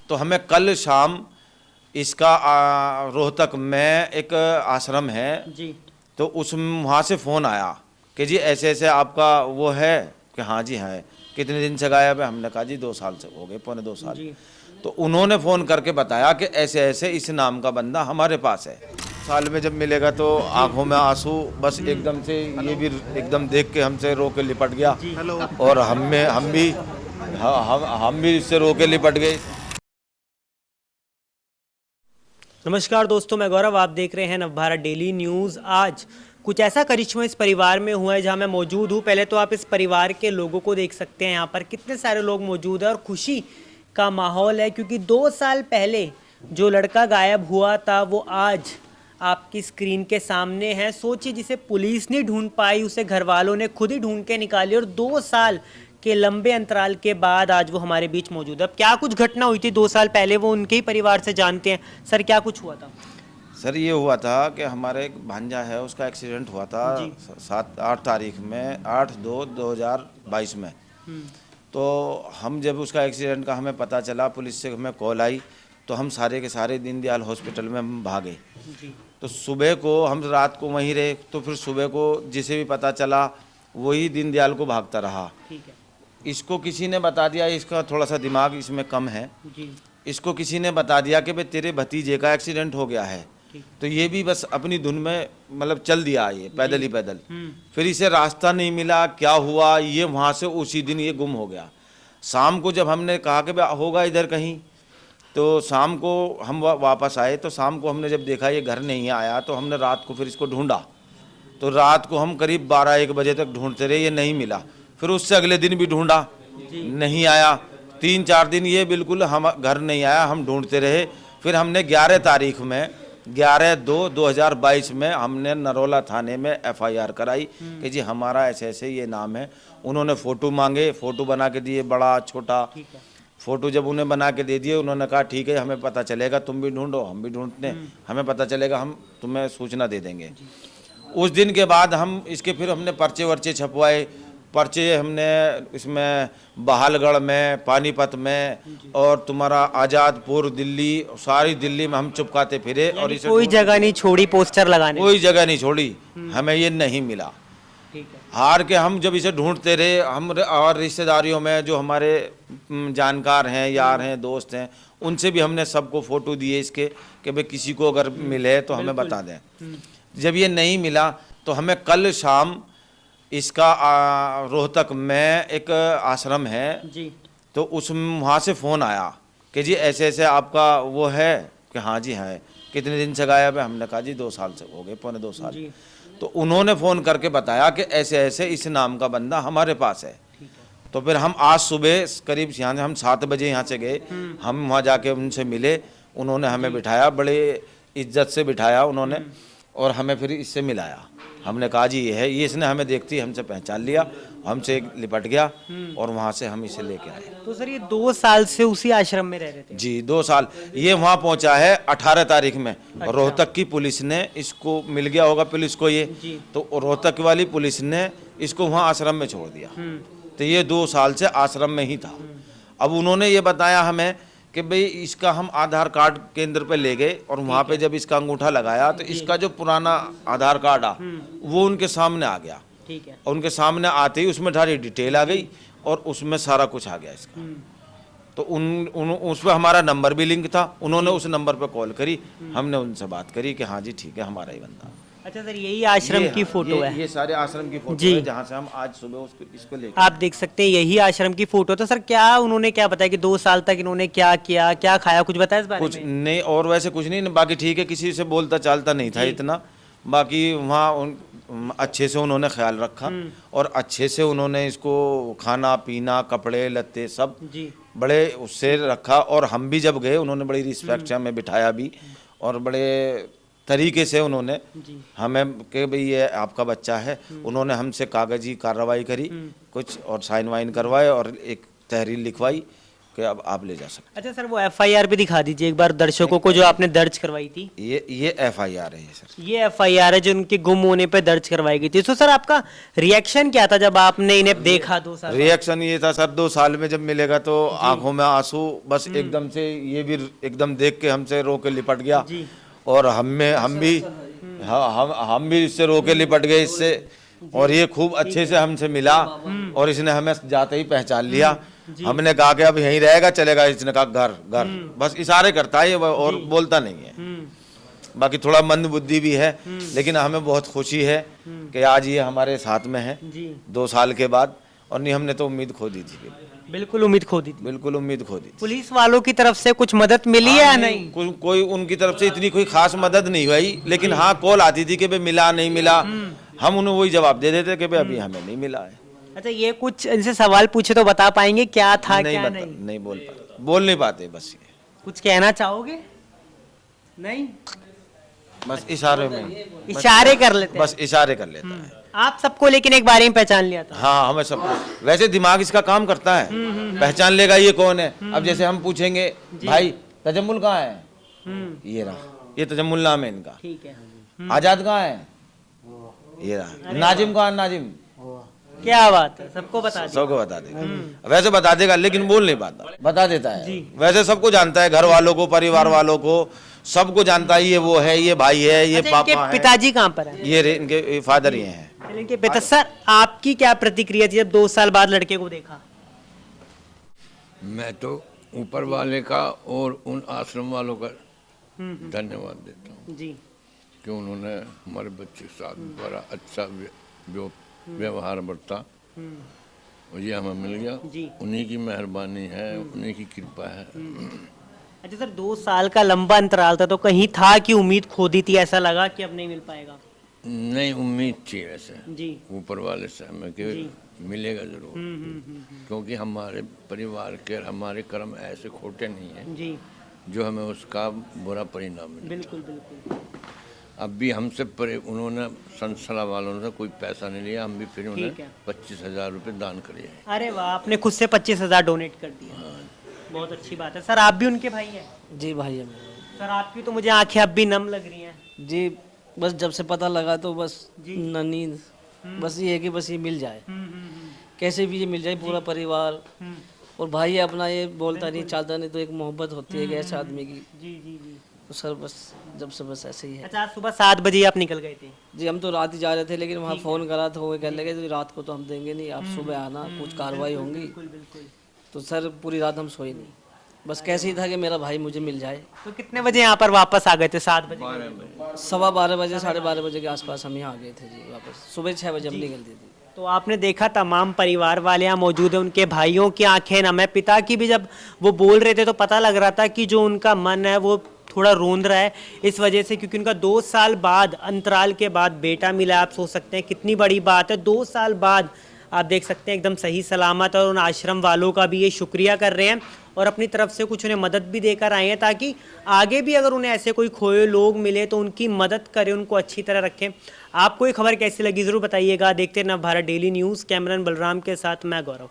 तो हमें कल शाम इसका रोहतक में एक आश्रम है जी तो उस वहाँ से फ़ोन आया कि जी ऐसे ऐसे आपका वो है कि हाँ जी है। कितने दिन से गायब है? हमने कहा जी 2 साल से हो गए, पौने 2 साल। जी तो उन्होंने फ़ोन करके बताया कि ऐसे ऐसे इस नाम का बंदा हमारे पास है। साल में जब मिलेगा तो आंखों में आंसू, बस एकदम से ये भी एकदम देख के हमसे रो के लिपट गया। जी। और हम भी इससे रो के लिपट गए। नमस्कार दोस्तों, मैं गौरव, आप देख रहे हैं नवभारत डेली न्यूज़। आज कुछ ऐसा करिश्मा इस परिवार में हुआ है जहां मैं मौजूद हूं। पहले तो आप इस परिवार के लोगों को देख सकते हैं, यहाँ पर कितने सारे लोग मौजूद हैं और खुशी का माहौल है, क्योंकि 2 साल पहले जो लड़का गायब हुआ था वो आज आपकी स्क्रीन के सामने है। सोचिए, जिसे पुलिस नहीं ढूंढ पाई उसे घर वालों ने खुद ही ढूंढ के निकाली, और 2 साल के लंबे अंतराल के बाद आज वो हमारे बीच मौजूद है। अब क्या कुछ घटना हुई थी 2 साल पहले, वो उनके ही परिवार से जानते हैं। सर, क्या कुछ हुआ था? सर ये हुआ था कि हमारे एक भांजा है, उसका एक्सीडेंट हुआ था जी। 8 तारीख में, 8/2/2022 में। तो हम जब उसका एक्सीडेंट का हमें पता चला, पुलिस से हमें कॉल आई, तो हम सारे के सारे दीनदयाल हॉस्पिटल में हम भागे। जी तो सुबह को हम रात को वहीं रहे, तो फिर सुबह को जिसे भी पता चला वही दीनदयाल को भागता रहा। ठीक है। इसको किसी ने बता दिया, इसका थोड़ा सा दिमाग इसमें कम है, जी इसको किसी ने बता दिया कि भाई तेरे भतीजे का एक्सीडेंट हो गया है। ठीक। तो ये भी बस अपनी धुन में मतलब चल दिया, ये पैदल ही पैदल। हम्म। फिर इसे रास्ता नहीं मिला, क्या हुआ, ये वहाँ से उसी दिन ये गुम हो गया। शाम को जब हमने कहा कि भाई होगा इधर कहीं, तो शाम को हम वापस आए, तो शाम को हमने जब देखा ये घर नहीं आया, तो हमने रात को फिर इसको ढूंढा। तो रात को हम करीब 12-1 बजे तक ढूंढते रहे, ये नहीं मिला। फिर उससे अगले दिन भी ढूंढा, नहीं आया। 3-4 दिन ये बिल्कुल हम घर नहीं आया, हम ढूंढते रहे। फिर हमने 11 तारीख में, 11/2/2022 में हमने नरोला थाने में FIR कराई कि जी हमारा ऐसे ऐसे ये नाम है। उन्होंने फ़ोटो मांगे, फ़ोटो बना के दिए, बड़ा छोटा फ़ोटो जब उन्हें बना के दे दिए, उन्होंने कहा ठीक है, हमें पता चलेगा, तुम भी ढूंढो हम भी ढूंढते हैं, हमें पता चलेगा हम तुम्हें सूचना दे देंगे। उस दिन के बाद हम इसके फिर हमने पर्चे वर्चे छपवाए। पर्चे हमने इसमें बहालगढ़ में, पानीपत में, और तुम्हारा आज़ादपुर, दिल्ली, सारी दिल्ली में हम चिपकाते फिरे। और इसे कोई जगह नहीं छोड़ी पोस्टर लगाने? कोई जगह नहीं छोड़ी, हमें ये नहीं मिला। ठीक है। हार के हम जब इसे ढूंढते रहे, हम और रिश्तेदारियों में जो हमारे जानकार हैं, यार हैं, दोस्त हैं, उनसे भी हमने सबको फ़ोटो दिए इसके कि भाई किसी को अगर मिले तो हमें बता दें। जब ये नहीं मिला तो हमें कल शाम इसका रोहतक में एक आश्रम है जी तो उस वहाँ से फ़ोन आया कि जी ऐसे ऐसे आपका वो है कि हाँ जी है। कितने दिन से गायब है? हमने कहा जी 2 साल से हो गए, पौने 2 साल। जी। तो उन्होंने फ़ोन करके बताया कि ऐसे ऐसे इस नाम का बंदा हमारे पास है। ठीक है। तो फिर हम आज सुबह करीब यहाँ से हम 7 बजे यहाँ से गए, हम वहाँ जाके उनसे मिले। उन्होंने हमें बिठाया, बड़े इज्जत से बिठाया उन्होंने, और हमें फिर इससे मिलाया। हमने कहा जी ये है, ये इसने हमें देखती हमसे पहचान लिया, हमसे लिपट गया, और वहाँ से हम इसे लेके आए। तो सर, ये 2 साल से उसी आश्रम में रह रहे थे? जी 2 साल। ये वहाँ पहुँचा है 18 तारीख में। रोहतक की पुलिस ने इसको, मिल गया होगा पुलिस को ये, जी। तो रोहतक वाली पुलिस ने इसको वहाँ आश्रम में छोड़ दिया। तो ये 2 साल से आश्रम में ही था। अब उन्होंने ये बताया हमें कि भाई इसका हम आधार कार्ड केंद्र पे ले गए, और वहाँ पे जब इसका अंगूठा लगाया तो इसका जो पुराना आधार कार्ड आ वो उनके सामने आ गया। ठीक है। और उनके सामने आते ही उसमें सारी डिटेल आ गई, और उसमें सारा कुछ आ गया इसका। तो उस पर हमारा नंबर भी लिंक था। उन्होंने उस नंबर पर कॉल करी, हमने उनसे बात करी कि हाँ जी ठीक है, हमारा ही बंदा। अच्छा सर, यही आश्रम की फोटो है? ये सारे आश्रम की फोटो जी। है जहाँ से हम आज सुबह इसको लेकर। आप देख सकते हैं, यही आश्रम की फोटो। तो सर, क्या उन्होंने क्या बताया कि 2 साल तक इन्होंने क्या किया, क्या खाया, कुछ बताया इस बारे कुछ में? नहीं, और वैसे कुछ नहीं। बाकी ठीक है, किसी से बोलता चालता नहीं था इतना। बाकी वहाँ अच्छे से उन्होंने ख्याल रखा, और अच्छे से उन्होंने इसको खाना पीना, कपड़े लत्ते सब जी बड़े उससे रखा। और हम भी जब गए उन्होंने बड़ी रिस्पेक्ट से हमें बिठाया भी, और बड़े तरीके से उन्होंने जी हमें कि भाई ये आपका बच्चा है। उन्होंने हमसे कागजी कार्रवाई करी कुछ, और साइन वाइन करवाए, और एक तहरीर लिखवाई, कि अब आप ले जा सकते अच्छा सर, वो एफआईआर भी दिखा दीजिए एक बार दर्शकों को जो आपने दर्ज करवाई थी। ये FIR है सर। ये एफआईआर है जो उनके गुम होने पे दर्ज करवाई गई थी। तो सर आपका रिएक्शन क्या था जब आपने इन्हें देखा 2 साल बाद? रिएक्शन ये था सर, 2 साल में जब मिलेगा तो आंखों में आंसू, बस एकदम से ये भी एकदम देख के हमसे रो के लिपट गया। जी। और हम भी इससे रो के लिपट गए इससे। और ये खूब अच्छे से हमसे मिला और इसने हमें जाते ही पहचान लिया। हमने कहा कि अब यहीं रहेगा, चलेगा। इसने कहा घर घर, बस इशारे करता है ये और बोलता नहीं है। बाकी थोड़ा मंद बुद्धि भी है, लेकिन हमें बहुत खुशी है कि आज ये हमारे साथ में है जी। 2 साल के बाद। और नहीं, हमने तो उम्मीद खो दी थी, बिल्कुल उम्मीद खो दी थी। बिल्कुल उम्मीद खो दी थी। पुलिस वालों की तरफ से कुछ मदद मिली है या नहीं? कोई उनकी तरफ से इतनी कोई खास मदद नहीं हुई, लेकिन हाँ कॉल आती थी कि भाई मिला नहीं मिला। हम उन्हें वही जवाब दे देते कि भाई अभी हमें नहीं मिला है। अच्छा, ये कुछ इनसे सवाल पूछे तो बता पाएंगे क्या था क्या नहीं? नहीं बोल नहीं पाते बस ये। कुछ कहना चाहोगे? नहीं, बस इशारे में, इशारे कर लेते हैं। बस इशारे कर लेता है। आप सबको लेकिन एक बार ही पहचान लिया था। हाँ, हमें सब, वैसे दिमाग इसका काम करता है, पहचान लेगा ये कौन है। अब जैसे हम पूछेंगे भाई तजम्मुल कहाँ है, ये रहा, ये तजम्मुल नाम है इनका। ठीक है। आजाद कहाँ है, ये रहा। नाजिम कहाँ है, नाजिम। क्या बात है, सबको बता दिया। सबको बता देगा, वैसे बता देगा लेकिन बोल नहीं पाता, बता देता है। वैसे सबको जानता है, घर वालों को, परिवार वालों को, सबको जानता है। ये वो है, ये भाई है, ये अच्छा, पापा इनके है। पिताजी कहाँ पर हैं? ये इनके फादर ये हैं। इनके पिता। सर आपकी क्या प्रतिक्रिया थी जब 2 साल बाद लड़के को देखा? मैं तो ऊपर वाले का और उन आश्रम वालों का धन्यवाद देता हूँ जी। कि उन्होंने हमारे बच्चे के साथ बड़ा अच्छा व्यवहार बरता और ये हमें मिल गया। जी। उन्हीं की मेहरबानी है, उन्हीं की कृपा है। अच्छा सर, 2 साल का लंबा अंतराल था, तो कहीं था कि उम्मीद खो दी थी, ऐसा लगा कि अब नहीं मिल पाएगा? नहीं, उम्मीद थी वैसे जी। ऊपर वाले से हमें कि मिलेगा जरूर, क्योंकि हमारे परिवार के हमारे कर्म ऐसे खोटे नहीं हैं जी। जो हमें उसका बुरा परिणाम मिले। बिल्कुल बिल्कुल। अब भी हमसे उन्होंने संस्थला वालों से कोई पैसा नहीं लिया, हम भी फिर उन्हें ठीक है। 25,000 रुपये दान करे। अरे वाह, आपने खुद से 25,000 डोनेट कर दिया। बहुत अच्छी बात है। सर आप भी उनके भाई हैं? जी भाई है। सर आपकी तो मुझे आंखें अब भी नम लग रही हैं। जी, बस जब से पता लगा तो बस जी। ननी बस ये है कि बस ये मिल जाए, कैसे भी ये मिल जाए, पूरा परिवार और भाई है अपना, ये बोलता नहीं चालता नहीं, तो एक मोहब्बत होती है एक ऐसे आदमी की। जी जी जी। तो सर बस जब से बस ऐसे ही है। अच्छा, आज सुबह 7 बजे आप निकल गए थे? जी, हम तो रात ही जा रहे थे, लेकिन वहाँ फ़ोन करा तो वो कहने लगे तो रात को तो हम देंगे नहीं, आप सुबह आना, कुछ कार्रवाई होंगी। बिल्कुल बिल्कुल। तो सर पूरी रात हम सोए नहीं, बस कैसे ही था कि मेरा भाई मुझे मिल जाए। तो कितने बजे यहाँ पर वापस आ गए थे? 7 बजे? 12:15 बजे 12:30 बजे के आसपास हम यहाँ आ गए थे जी वापस। सुबह 6 बजे हम निकल दिए थे। तो आपने देखा तमाम परिवार वाले यहाँ मौजूद हैं, उनके भाइयों की आंखें नम है, पिता की भी। जब वो बोल रहे थे तो पता लग रहा था कि जो उनका मन है वो थोड़ा रोंद रहा है इस वजह से, क्योंकि उनका 2 साल बाद, अंतराल के बाद बेटा मिला। आप सोच सकते हैं कितनी बड़ी बात है। 2 साल बाद आप देख सकते हैं एकदम सही सलामत। और उन आश्रम वालों का भी ये शुक्रिया कर रहे हैं और अपनी तरफ से कुछ उन्हें मदद भी देकर आए हैं, ताकि आगे भी अगर उन्हें ऐसे कोई खोए लोग मिले तो उनकी मदद करें, उनको अच्छी तरह रखें। आपको ये खबर कैसी लगी ज़रूर बताइएगा। देखते हैं Navbharat daily news. Cameraman Balram के साथ मैं गौरव।